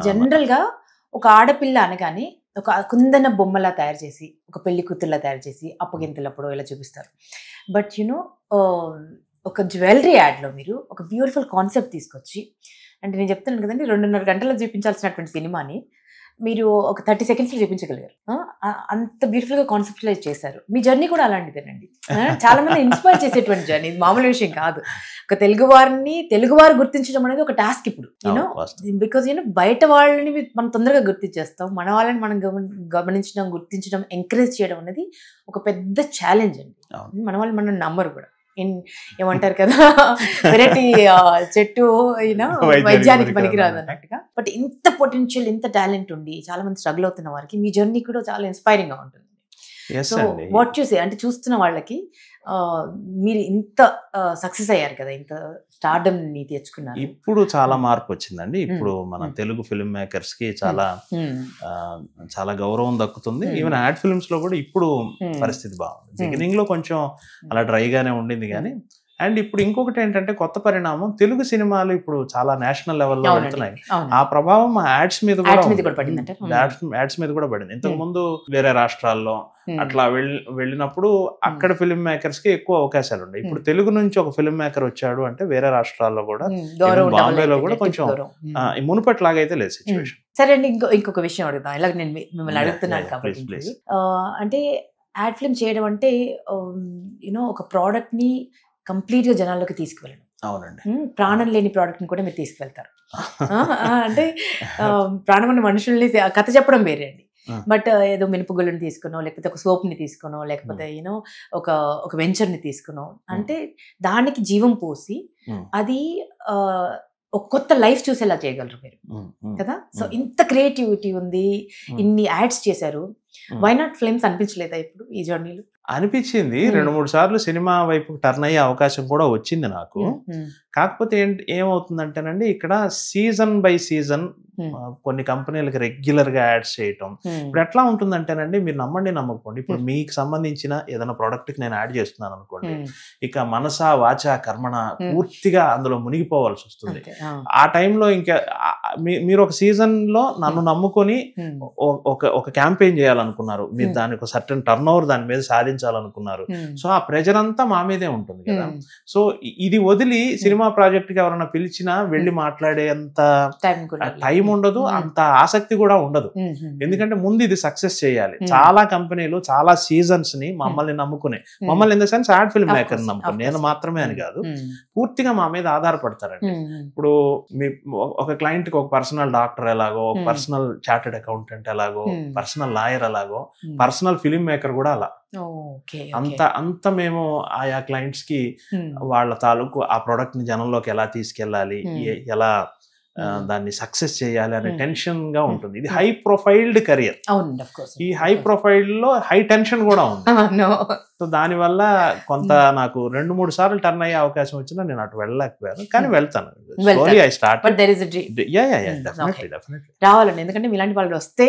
జనరల్ గా ఒక ఆడపిల్ల అనగానే ఒక కుందన బొమ్మలా తయారు చేసి, ఒక పెళ్లి కూతుర్లా తయారు చేసి అప్పగింతలప్పుడు ఇలా చూపిస్తారు. బట్ యునో ఒక జ్యువెలరీ యాడ్లో మీరు ఒక బ్యూటిఫుల్ కాన్సెప్ట్ తీసుకొచ్చి, అంటే నేను చెప్తున్నాను కదండి, 2.5 గంటల్లో చూపించాల్సినటువంటి సినిమాని మీరు ఒక 30 సెకండ్స్లో చూపించగలిగారు. అంత బ్యూటిఫుల్గా కాన్సెప్టలైజ్ చేశారు. మీ జర్నీ కూడా అలాంటిదేనండి. చాలా మంది ఇన్స్పైర్ చేసేటువంటి జర్నీ, ఇది మామూలు విషయం కాదు. ఒక తెలుగువారు గుర్తించడం అనేది ఒక టాస్క్ ఇప్పుడు, యూనో, బికాజ్ యూనో బయట వాళ్ళని మనం తొందరగా గుర్తించేస్తాం. మన వాళ్ళని మనం గమనించడం, గుర్తించడం, ఎంకరేజ్ చేయడం అనేది ఒక పెద్ద ఛాలెంజ్ అండి. మన వాళ్ళు మనం నమ్మరు కూడా. ఏమంటారు కదా, వెరైటీ చెట్టు వైద్యానికి పనికిరాదు అన్నట్టుగా. బట్ ఇంత పొటెన్షియల్, ఇంత టాలెంట్ ఉండి చాలా మంది స్ట్రగుల్ అవుతున్న వారికి మీ జర్నీ కూడా చాలా ఇన్స్పైరింగ్ గా ఉంటుంది. సో వాట్ చూసే అంటే చూస్తున్న వాళ్ళకి మీరు ఇంత సక్సెస్ అయ్యారు కదా, ఇంత స్టార్డమ్ ని తెచ్చుకున్నారు. ఇప్పుడు చాలా మార్పు వచ్చిందండి. ఇప్పుడు మన తెలుగు ఫిల్మ్ మేకర్స్ కి చాలా గౌరవం దక్కుతుంది. ఈవెన్ యాడ్ ఫిల్మ్స్ లో కూడా ఇప్పుడు పరిస్థితి బాగుంది. బిగినింగ్ లో కొంచెం అలా డ్రైగానే ఉండింది కానీ, అండ్ ఇప్పుడు ఇంకొకటి ఏంటంటే కొత్త పరిణామం, తెలుగు సినిమాలు ఇప్పుడు చాలా నేషనల్ లెవెల్లో వెళ్తున్నాయి. ఆ ప్రభావం యాడ్స్ మీద కూడా పడింది. ఇంతకు ముందు వేరే రాష్ట్రాల్లో అట్లా వెళ్ళినప్పుడు అక్కడ ఫిల్మ్ మేకర్స్ కి ఎక్కువ అవకాశాలు ఉన్నాయి. ఇప్పుడు తెలుగు నుంచి ఒక ఫిల్మ్ మేకర్ వచ్చాడు అంటే వేరే రాష్ట్రాల్లో కూడా, బాంబేలో కూడా కొంచెం మునుపట్లాగైతే లేదు సిచ్యువేషన్. సరే అండి, ఇంకొక విషయం అడుగుతాం, ఇలా నేను మిమ్మల్ని అడుగుతున్నాను కాబట్టి. అంటే యాడ్ ఫిల్మ్ చేయడం అంటే యూనో ఒక ప్రోడక్ట్ ని కంప్లీట్ గా జనాల్లోకి తీసుకువెళ్ళడం. అవునండి, ప్రాణం లేని ప్రోడక్ట్ ని కూడా మీరు తీసుకువెళ్తారు. అంటే ప్రాణం ఉన్న మనుషుల్ని కథ చెప్పడం వేరే అండి. బట్ ఏదో మినపగుళ్ళని తీసుకునో, లేకపోతే ఒక సోప్ ని తీసుకునో, లేకపోతే యూనో ఒక వెంచర్ ని తీసుకునో, అంటే దానికి జీవం పోసి అది ఒక కొత్త లైఫ్ చూసేలా చేయగలరు మీరు కదా. సో ఇంత క్రియేటివిటీ ఉంది, ఇన్ని యాడ్స్ చేశారు. వై నాట్ ఫిల్మ్స్ అనిపించలేదా ఇప్పుడు ఈ జర్నీలో? అనిపించింది. 2-3 సార్లు సినిమా వైపు టర్న్ అయ్యే అవకాశం కూడా వచ్చింది నాకు. కాకపోతే ఏమవుతుందంటేనండి, ఇక్కడ సీజన్ బై సీజన్ కొన్ని కంపెనీలకు రెగ్యులర్ గా యాడ్స్ చేయటం. ఇప్పుడు ఎట్లా ఉంటుందంటేనండి, మీరు నమ్మండి నమ్మకపోండి, ఇప్పుడు మీకు సంబంధించిన ఏదైనా ప్రోడక్ట్ కి నేను యాడ్ చేస్తున్నాను అనుకోండి, ఇక మనసా వాచా కర్మణ పూర్తిగా అందులో మునిగిపోవాల్సి వస్తుంది. ఆ టైంలో ఇంకా మీరు ఒక సీజన్ లో నన్ను నమ్ముకొని ఒక క్యాంపెయిన్ చేయాలనుకున్నారు, మీరు దానికి ఒక సర్టన్ టర్న్ ఓవర్ దాని మీద సాధించాలనుకున్నారు. సో ఆ ప్రెజర్ అంతా మా మీదే ఉంటుంది కదా. సో ఇది వదిలి సినిమా ప్రాజెక్ట్ కి ఎవరైనా పిలిచినా వెళ్ళి మాట్లాడే అంత టైం ఉండదు, అంత ఆసక్తి కూడా ఉండదు. ఎందుకంటే ముందు ఇది సక్సెస్ చేయాలి. చాలా కంపెనీలు చాలా సీజన్స్ ని మమ్మల్ని నమ్ముకునే, మమ్మల్ని in the sense ad film maker నమ్ముకుని, నేను మాత్రమే అని కాదు, పూర్తిగా మా మీద ఆధారపడతారండి. ఇప్పుడు మీ ఒక క్లయింట్ కి ఒక పర్సనల్ డాక్టర్ ఎలాగో, ఒక పర్సనల్ చార్టెడ్ అకౌంటెంట్ ఎలాగో, పర్సనల్ లాయర్ ఎలాగో, పర్సనల్ ఫిల్మ్ మేకర్ కూడా అలా. అంత మేము ఆయా క్లయింట్స్ కి వాళ్ళ తాలూకు ఆ ప్రొడక్ట్ ని జనంలోకి ఎలా తీసుకెళ్ళాలి, ఎలా దాన్ని సక్సెస్ చేయాలి అనే టెన్షన్ గా ఉంటుంది. ఇది హై ప్రొఫైల్డ్ కెరియర్. ఈ హై ప్రొఫైల్ లో హై టెన్షన్ కూడా ఉంది. సో దానివల్ల కొంత నాకు 2-3 సార్లు టర్న్ అయ్యే అవకాశం వచ్చినా నేను అటు వెళ్ళలేకపోయాను, కానీ వెళ్తాను. రావాలండి, ఎందుకంటే ఇలాంటి వాళ్ళు వస్తే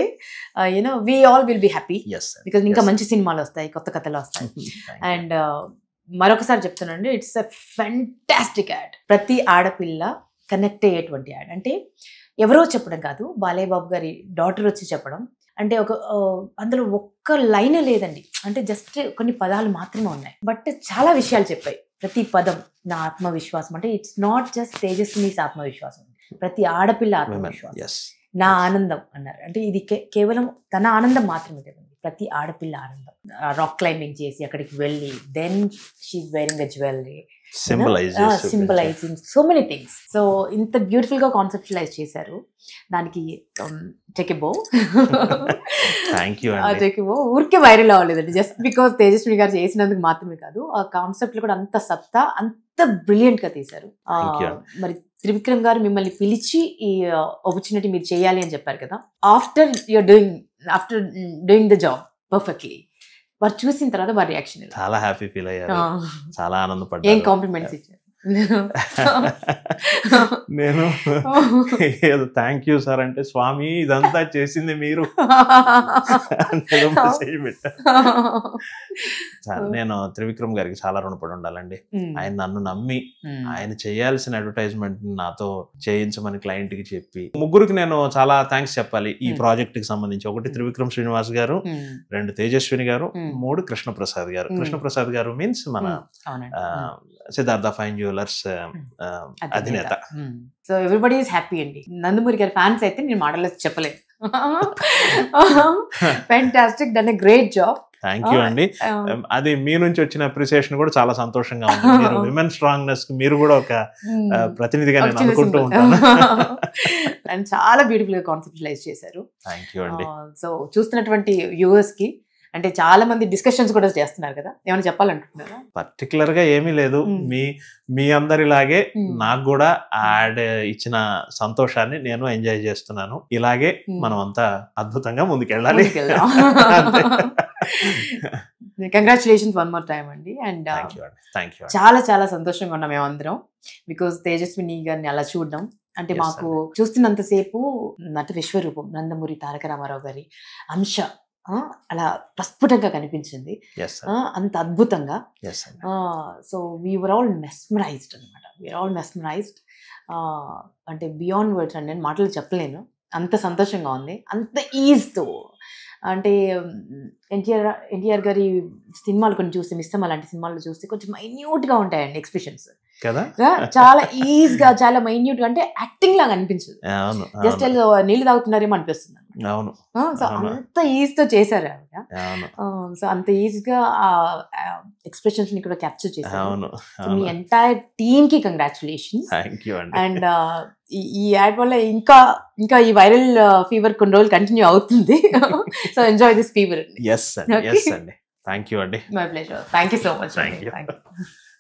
you know we all will be happy, because ఇంకా మంచి సినిమాలు వస్తాయి, కొత్త కథలు వస్తాయి. అండ్ మరొకసారి చెప్తున్నానండి, ఇట్స్ ఎ ఫెంటాస్టిక్ యాడ్. ప్రతి ఆడపిల్ల కనెక్ట్ అయ్యేటువంటి యాడ్. అంటే ఎవరో చెప్పడం కాదు, బాలయ్య బాబు గారి డాటర్ వచ్చి చెప్పడం. అంటే అందులో ఒక్క లైన్ లేదండి, అంటే జస్ట్ కొన్ని పదాలు మాత్రమే ఉన్నాయి, బట్ చాలా విషయాలు చెప్పాయి. ప్రతి పదం నా ఆత్మవిశ్వాసం. అంటే ఇట్స్ నాట్ జస్ట్ తేజస్వినిస్ ఆత్మవిశ్వాసం, ప్రతి ఆడపిల్ల ఆత్మవిశ్వాసం. నా ఆనందం అన్నారు అంటే ఇది కేవలం తన ఆనందం మాత్రమే కదండి, ప్రతి ఆడపిల్ల ఆనందం. రాక్ క్లైంబింగ్ చేసి అక్కడికి వెళ్ళి then she's wearing a jewellery, symbolising so many things. So ఇంత బ్యూటిఫుల్ గా కాన్సెప్చువలైజ్ చేశారు. దానికి టేక్ ఎ బో. ఊరికే వైరల్ అవ్వలేదండి, జస్ట్ బికాస్ తేజస్విని గారు చేసినందుకు మాత్రమే కాదు, ఆ కాన్సెప్ట్ లో కూడా అంత సత్తా, అంత బ్రిలియంట్ గా తీశారు. మరి త్రివిక్రమ్ గారు మిమ్మల్ని పిలిచి ఈ ఆపర్చునిటీ మీరు చేయాలి అని చెప్పారు కదా, after doing the job perfectly, వారు చూసిన తర్వాత వారి రియాక్షన్ చాలా హ్యాపీ ఫీల్ అయ్యారు, చాలా ఆనందపడ్డారు. ఏం కాంప్లిమెంట్స్ ఇచ్చారు? నేను ఏదో థ్యాంక్ యూ సార్ అంటే, స్వామి ఇదంతా చేసింది మీరు. నేను త్రివిక్రమ్ గారికి చాలా రుణపడి ఉండాలండి. ఆయన నన్ను నమ్మి ఆయన చేయాల్సిన అడ్వర్టైజ్మెంట్ నాతో చేయించమని క్లయింట్ కి చెప్పి, ముగ్గురికి నేను చాలా థ్యాంక్స్ చెప్పాలి ఈ ప్రాజెక్ట్ కి సంబంధించి. ఒకటి త్రివిక్రమ్ శ్రీనివాస్ గారు, రెండు తేజస్విని గారు, మూడు కృష్ణప్రసాద్ గారు. కృష్ణప్రసాద్ గారు మీన్స్ మన సిద్ధార్థ ఫైన్ జ్యువెలర్స్ అధినేత. సో ఎవ్రీబడి ఈస్ హ్యాపీ అండి. నందమూరి గారి ఫ్యాన్స్ అయితే నేను మాటల్లో చెప్పలేదు. Fantastic, done a great job. Thank you అండి. అది మీ నుంచి వచ్చిన అప్రిసియేషన్ కూడా చాలా సంతోషంగా ఉంది. మీరు విమెన్ స్ట్రాంగ్నెస్ కి మీరు కూడా ఒక ప్రతినిధిగా నేను అనుకుంటూ ఉంటాను. అండ్ చాలా బ్యూటిఫుల్ గా కాన్సెప్చువలైజ్ చేశారు. థ్యాంక్ యూ అండి. సో చూస్తున్నటువంటి వ్యూవర్స్ కి అంటే చాలా మంది డిస్కషన్స్ కూడా చేస్తున్నారు కదా, ఏమైనా చెప్పాలనుకుంటున్నారా? పర్టికులర్ గా ఏమీ లేదు, మీ అందరిలాగే నాకు కూడా యాడ్ ఇచ్చిన సంతోషాన్ని నేను ఎంజాయ్ చేస్తున్నాను. ఇలాగే మనం అంతా అద్భుతంగా ముందుకెళ్ళాలి. కంగ్రాచులేషన్స్ వన్ మోర్ టైమ్ అండి. అండ్ చాలా చాలా సంతోషంగా ఉన్నాం మేమందరం, బికాస్ తేజస్విని గారిని అలా చూడడం అంటే మాకు చూస్తున్నంతసేపు నట విశ్వరూపం నందమూరి తారక రామారావు గారి అంశ అలా ప్రస్ఫుటంగా కనిపించింది, అంత అద్భుతంగా. సో వీఆర్ ఆల్ మెస్మరైజ్డ్ అనమాట, వీఆర్ ఆల్ మెస్మరైజ్డ్. అంటే బియాండ్ వర్డ్స్ అండి, నేను మాటలు చెప్పలేను, అంత సంతోషంగా ఉంది, అంత ఈజ్తో. అంటే ఎన్టీఆర్ గారి సినిమాలు కొన్ని చూస్తే, మిస్సమ్మ లాంటి సినిమాలు చూస్తే కొంచెం మైన్యూట్గా ఉంటాయండి ఎక్స్ప్రెషన్స్ కదా, చాలా ఈజీగా, చాలా మైన్యూట్ గా, అంటే యాక్టింగ్ లాగా అనిపించదు, జస్ట్ నీళ్ళు తాగుతున్నారేమో అనిపిస్తుంది. సో అంత ఈజీతో చేశారు ఆవిడ. సో అంత ఈజీగా ఆ ఎక్స్ప్రెషన్స్ ని కూడా క్యాప్చర్ చేశారు. మీ ఎంటైర్ టీమ్ కి కంగ్రాచులేషన్స్. అండ్ ఈ యాడ్ వల్ల ఇంకా ఈ వైరల్ ఫీవర్ కొన్ని రోజులు కంటిన్యూ అవుతుంది. So enjoy this fever. Yes అండి. Thank you అండి. My pleasure. Thank you so much. Thank you.